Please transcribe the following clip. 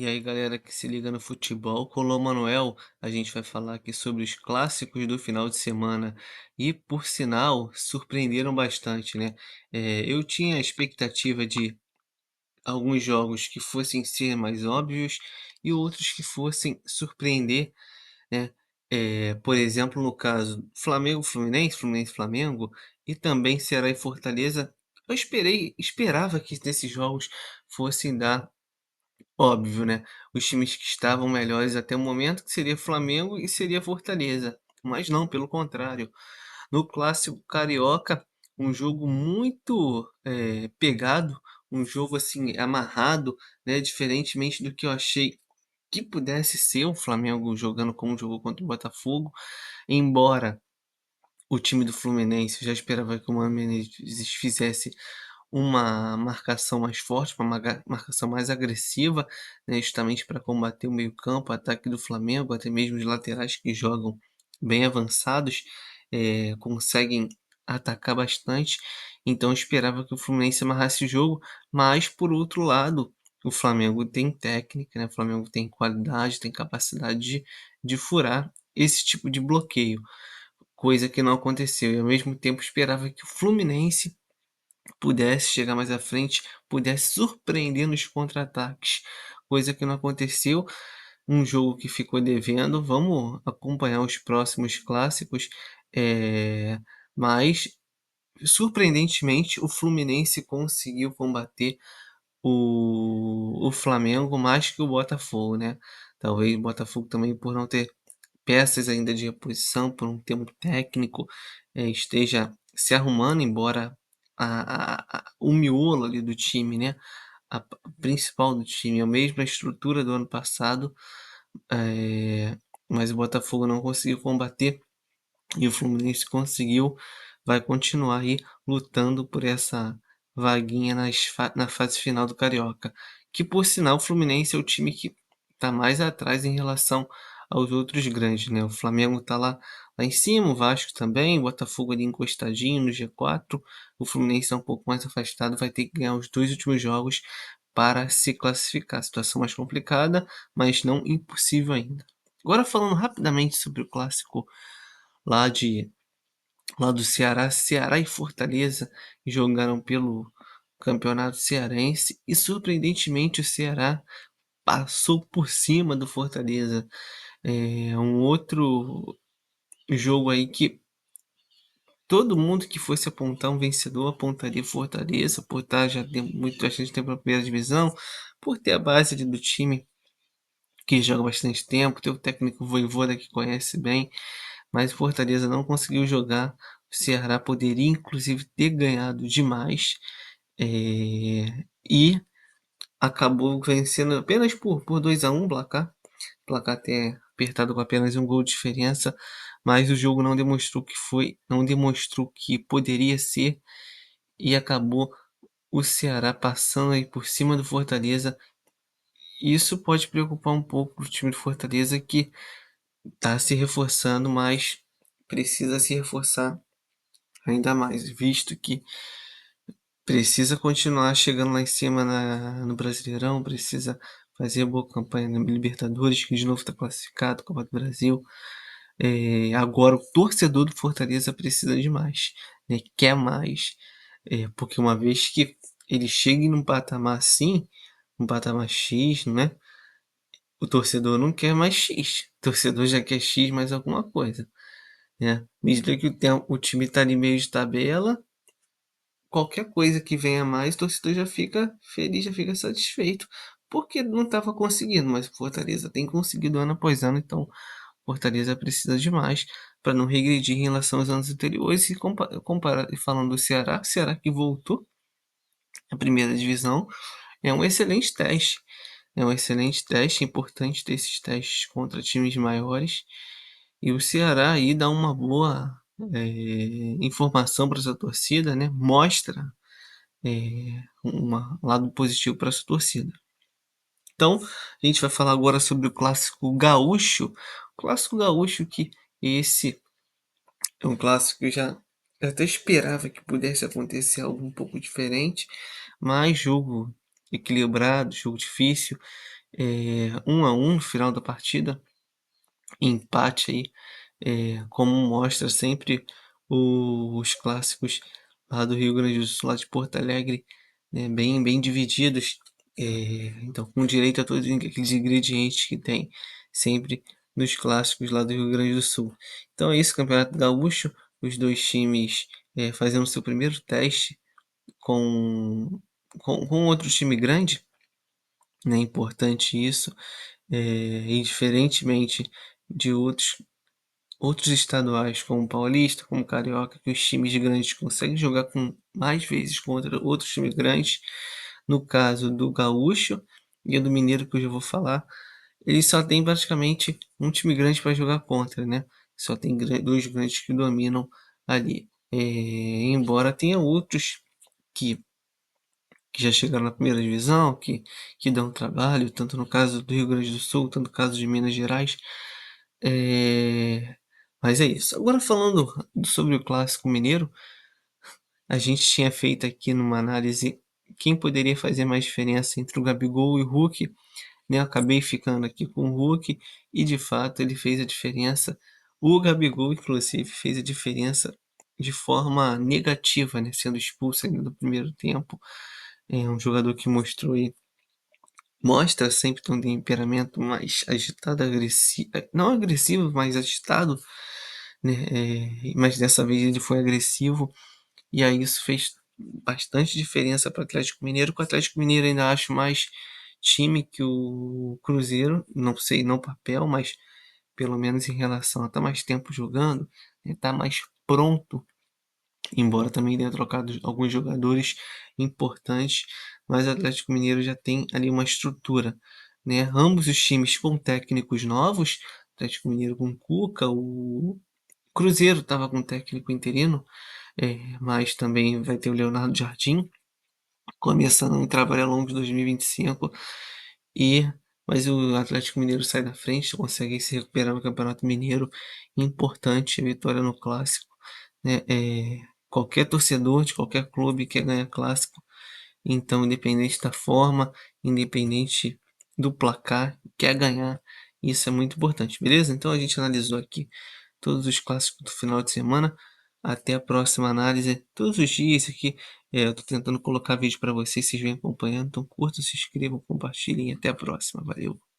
E aí, galera que se liga no futebol, com o Manuel, a gente vai falar aqui sobre os clássicos do final de semana. E, por sinal, surpreenderam bastante, né? Eu tinha a expectativa de alguns jogos que fossem ser mais óbvios e outros que fossem surpreender, né? Por exemplo, no caso Flamengo-Fluminense, Fluminense-Flamengo e também Ceará e Fortaleza, esperava que esses jogos fossem dar óbvio, né, os times que estavam melhores até o momento, que seria Flamengo e seria Fortaleza, mas não, pelo contrário. No clássico carioca, um jogo muito, pegado, um jogo, assim, amarrado, né, diferentemente do que eu achei que pudesse ser o Flamengo jogando como jogou contra o Botafogo, embora o time do Fluminense eu já esperava que o Mano Menezes fizesse uma marcação mais forte, uma marcação mais agressiva, né, justamente para combater o meio-campo, o ataque do Flamengo, até mesmo os laterais que jogam bem avançados, conseguem atacar bastante. Então eu esperava que o Fluminense amarrasse o jogo, mas por outro lado, o Flamengo tem técnica, né? O Flamengo tem qualidade, tem capacidade de furar esse tipo de bloqueio, coisa que não aconteceu. E ao mesmo tempo esperava que o Fluminense pudesse chegar mais à frente, pudesse surpreender nos contra-ataques, coisa que não aconteceu. Um jogo que ficou devendo. Vamos acompanhar os próximos clássicos, mas surpreendentemente o Fluminense conseguiu combater o Flamengo mais que o Botafogo, né? Talvez o Botafogo também por não ter peças ainda de reposição, por um termo técnico, esteja se arrumando, embora o miolo ali do time, né, a principal do time, é a mesma estrutura do ano passado, mas o Botafogo não conseguiu combater e o Fluminense conseguiu, vai continuar aí lutando por essa vaguinha na fase final do Carioca. Que por sinal o Fluminense é o time que está mais atrás em relação aos outros grandes, né? O Flamengo está lá em cima, o Vasco também, o Botafogo ali encostadinho no G4, o Fluminense é um pouco mais afastado, vai ter que ganhar os dois últimos jogos para se classificar. Situação mais complicada, mas não impossível ainda. Agora falando rapidamente sobre o clássico lá de lá do Ceará, Ceará e Fortaleza jogaram pelo Campeonato Cearense e surpreendentemente o Ceará passou por cima do Fortaleza. É um outro jogo aí que todo mundo que fosse apontar um vencedor apontaria Fortaleza, por estar já tem bastante tempo na primeira divisão, por ter a base ali do time que joga bastante tempo, ter o técnico Vojvoda que conhece bem, mas o Fortaleza não conseguiu jogar. O Ceará poderia inclusive ter ganhado demais, e acabou vencendo apenas por 2-1 o placar até apertado com apenas um gol de diferença, mas o jogo não demonstrou que poderia ser e acabou o Ceará passando aí por cima do Fortaleza. Isso pode preocupar um pouco o time do Fortaleza que está se reforçando, mas precisa se reforçar ainda mais, visto que precisa continuar chegando lá em cima no Brasileirão, precisa fazer boa campanha na Libertadores, que de novo está classificado, Copa do Brasil. Agora o torcedor do Fortaleza precisa de mais, né? Quer mais, porque uma vez que ele chegue num patamar assim, um patamar X, né? O torcedor não quer mais X, o torcedor já quer X mais alguma coisa, né? Medida que o time está ali meio de tabela, qualquer coisa que venha mais, o torcedor já fica feliz, já fica satisfeito, porque não estava conseguindo, mas o Fortaleza tem conseguido ano após ano, então Fortaleza precisa de mais para não regredir em relação aos anos anteriores. E e falando do Ceará, o Ceará que voltou à primeira divisão, é um excelente teste. É um excelente teste, é importante ter esses testes contra times maiores. E o Ceará aí dá uma boa informação para essa torcida, né? Mostra um lado positivo para essa torcida. Então, a gente vai falar agora sobre o clássico gaúcho. O clássico gaúcho que esse é um clássico que eu até esperava que pudesse acontecer algo um pouco diferente, mas jogo equilibrado, jogo difícil. 1-1 no final da partida, empate aí, como mostra sempre os clássicos lá do Rio Grande do Sul, lá de Porto Alegre, né, bem divididos, então com direito a todos aqueles ingredientes que tem sempre nos clássicos lá do Rio Grande do Sul. Então é isso, Campeonato Gaúcho, os 2 times, fazendo seu primeiro teste com outro time grande, né, importante isso, e diferentemente de outros estaduais, como o paulista, como o carioca, que os times grandes conseguem jogar com mais vezes contra outros times grandes. No caso do gaúcho e do mineiro, que eu já vou falar, eles só tem praticamente um time grande para jogar contra, né? Só tem 2 grandes que dominam ali. Embora tenha outros que já chegaram na primeira divisão, que dão trabalho, tanto no caso do Rio Grande do Sul, tanto no caso de Minas Gerais. Mas é isso. Agora falando sobre o Clássico Mineiro, a gente tinha feito aqui numa análise quem poderia fazer mais diferença entre o Gabigol e o Hulk, né? Eu acabei ficando aqui com o Hulk e de fato ele fez a diferença. O Gabigol, inclusive, fez a diferença de forma negativa, né? Sendo expulso ainda no primeiro tempo. É um jogador que mostra sempre ter um temperamento mais agitado, agressivo, não agressivo, mas agitado, né? Mas dessa vez ele foi agressivo e aí isso fez bastante diferença para o Atlético Mineiro. Que o Atlético Mineiro ainda acho mais time que o Cruzeiro, não sei, não papel, mas pelo menos em relação a estar mais tempo jogando, né? Tá mais pronto, embora também tenha trocado alguns jogadores importantes, mas o Atlético Mineiro já tem ali uma estrutura, né? Ambos os times com técnicos novos, o Atlético Mineiro com Cuca, o Cruzeiro estava com técnico interino, mas também vai ter o Leonardo Jardim, começando um trabalho ao longo de 2025, e mas o Atlético Mineiro sai da frente, consegue se recuperar no Campeonato Mineiro, importante a vitória no Clássico, né? Qualquer torcedor de qualquer clube quer ganhar Clássico, então independente da forma, independente do placar, quer ganhar, isso é muito importante, beleza? Então a gente analisou aqui todos os clássicos do final de semana. Até a próxima análise. Todos os dias aqui eu tô tentando colocar vídeo para vocês vêm acompanhando. Então curtam, se inscrevam, compartilhem. Até a próxima. Valeu!